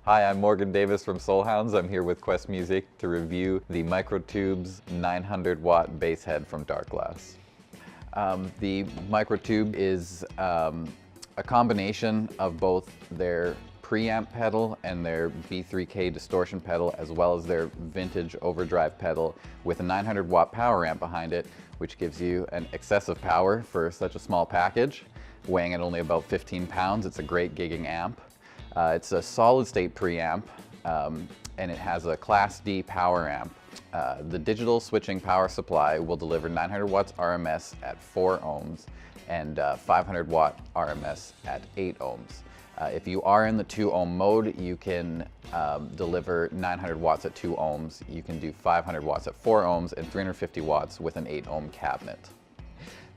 Hi, I'm Morgan Davis from Solhounds. I'm here with Quest Musique to review the Microtubes 900 watt bass head from Darkglass. The Microtube is a combination of both their preamp pedal and their B3K distortion pedal, as well as their vintage overdrive pedal with a 900 watt power amp behind it, which gives you an excessive power for such a small package. Weighing at only about 15 pounds, it's a great gigging amp. It's a solid state preamp, and it has a Class D power amp. The digital switching power supply will deliver 900 watts RMS at 4 ohms and 500 watt RMS at 8 ohms. If you are in the 2 ohm mode, you can deliver 900 watts at 2 ohms. You can do 500 watts at 4 ohms and 350 watts with an 8 ohm cabinet.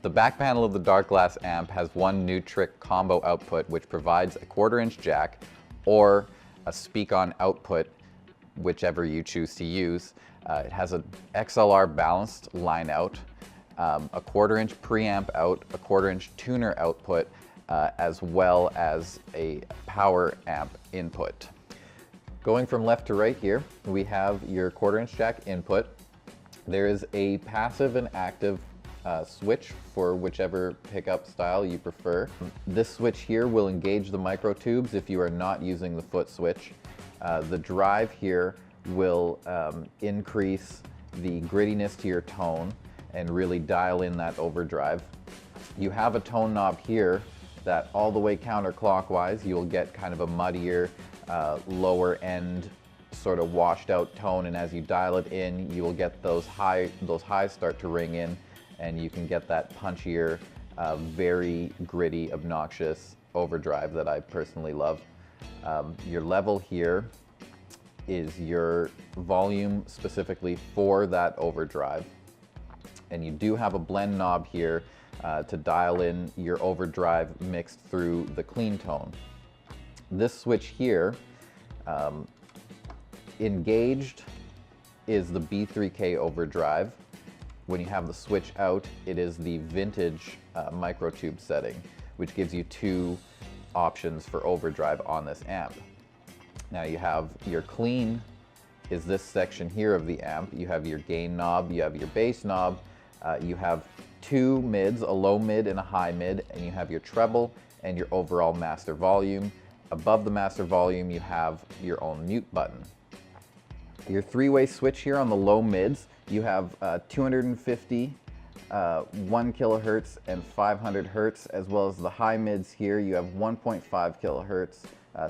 The back panel of the Darkglass amp has one Neutrik combo output, which provides a 1/4 inch jack or a speak-on output, whichever you choose to use. It has an XLR balanced line out, a 1/4 inch preamp out, a 1/4 inch tuner output, as well as a power amp input. Going from left to right here, we have your 1/4 inch jack input. There is a passive and active switch for whichever pickup style you prefer. This switch here will engage the Microtubes if you are not using the Footswitch. The drive here will increase the grittiness to your tone and really dial in that overdrive. You have a tone knob here that all the way counterclockwise, you'll get kind of a muddier, lower end sort of washed out tone, and as you dial it in, you will get those highs start to ring in, and you can get that punchier, very gritty, obnoxious overdrive that I personally love. Your level here is your volume specifically for that overdrive. And you do have a blend knob here to dial in your overdrive mixed through the clean tone. This switch here, engaged, is the B3K overdrive. When you have the switch out, it is the vintage Microtube setting, which gives you 2 options for overdrive on this amp. Now you have your clean is this section here of the amp. You have your gain knob, you have your bass knob, you have 2 mids, a low mid and a high mid, and you have your treble and your overall master volume. Above the master volume, you have your own mute button. Your 3-way switch here on the low mids, you have 250, 1 kilohertz, and 500 hertz, as well as the high mids here. You have 1.5 kilohertz,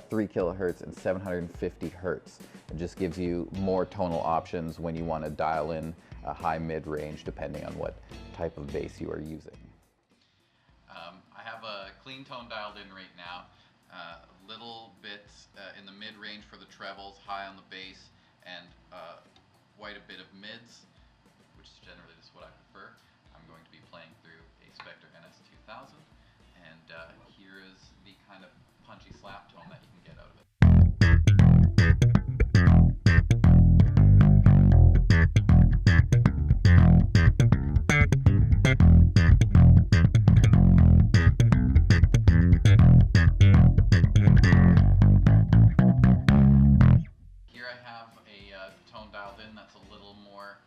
3 kilohertz, and 750 hertz. It just gives you more tonal options when you want to dial in a high mid range, depending on what type of bass you are using. I have a clean tone dialed in right now. Little bits in the mid range for the trebles, high on the bass, and quite a bit of mids, which is generally just what I prefer. I'm going to be playing through a Spectre NS2000, and here is the kind of punchy slap tone that you can get out of it. Here I have a tone dialed in that's a little more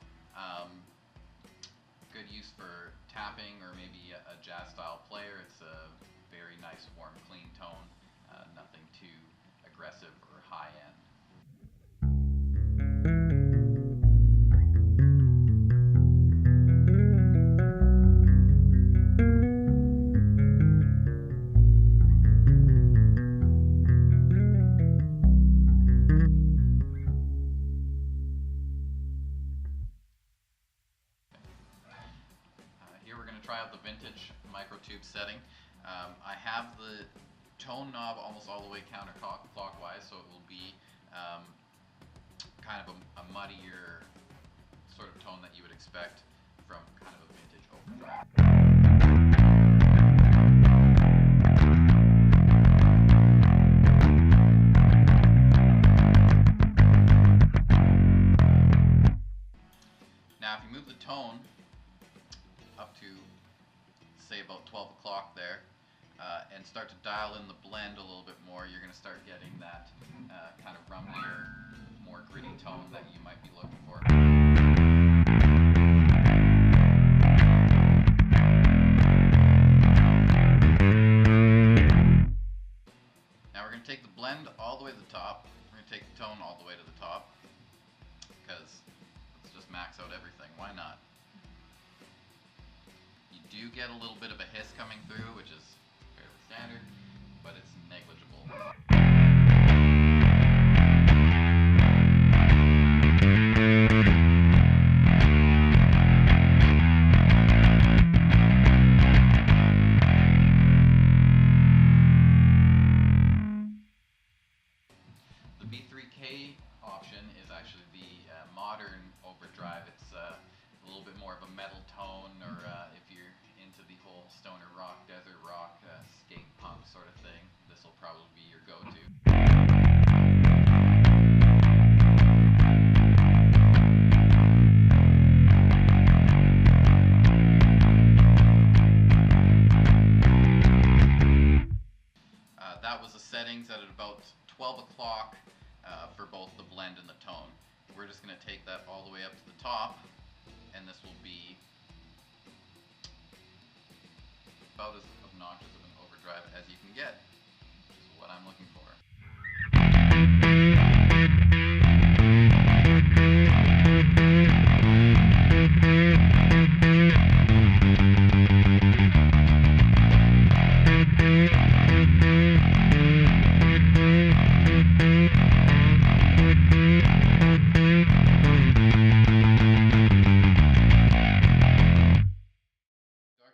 good use for tapping or maybe a jazz style player. It's a very nice, warm, clean tone, nothing too aggressive or high end. Here we're going to try out the vintage Microtube setting. I have the tone knob almost all the way counterclockwise, so it will be kind of a muddier sort of tone that you would expect from kind of a vintage overdrive. Now if you move the tone up to say about 12 o'clock there, and start to dial in the blend a little bit more, you're going going to start getting that kind of rumblier, more gritty tone that you might be looking for. Now we're going to take the blend all the way to the top. We're going to take the tone all the way to the top, because let's just max out everything. Why not? You do get a little bit of a hiss coming through, which is fairly standard, but it's negligible. The B3K option is actually the modern overdrive. It's a little bit more of a metal tone, or if you're into the whole stoner rock, desert rock, skate punk sort of thing, this will probably be your go-to. That was the settings at about 12 o'clock for both the blend and the tone. We're just going to take that all the way up to the top, and this will be about as obnoxious of an overdrive as you can get, which is what I'm looking for.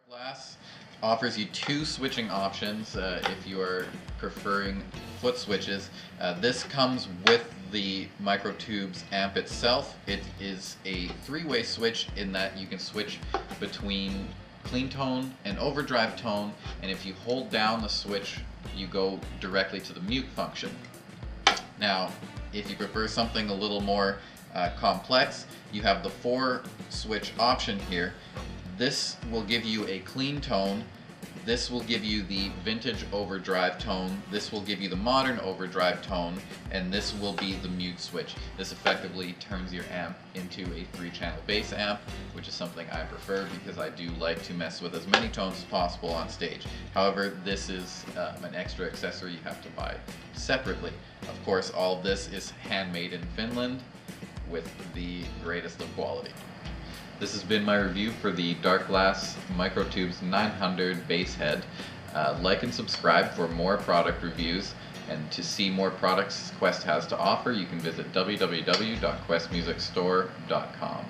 Darkglass offers you two switching options if you are preferring foot switches. This comes with the Microtubes amp itself. It is a three-way switch in that you can switch between clean tone and overdrive tone, and if you hold down the switch you go directly to the mute function. Now if you prefer something a little more complex, you have the 4-switch option here. This will give you a clean tone, this will give you the vintage overdrive tone, this will give you the modern overdrive tone, and this will be the mute switch. This effectively turns your amp into a 3-channel bass amp, which is something I prefer because I do like to mess with as many tones as possible on stage. However, this is an extra accessory you have to buy separately. Of course, all of this is handmade in Finland with the greatest of quality. This has been my review for the Darkglass Microtubes 900 bass head. Like and subscribe for more product reviews, and to see more products Quest has to offer, you can visit www.questmusicstore.com.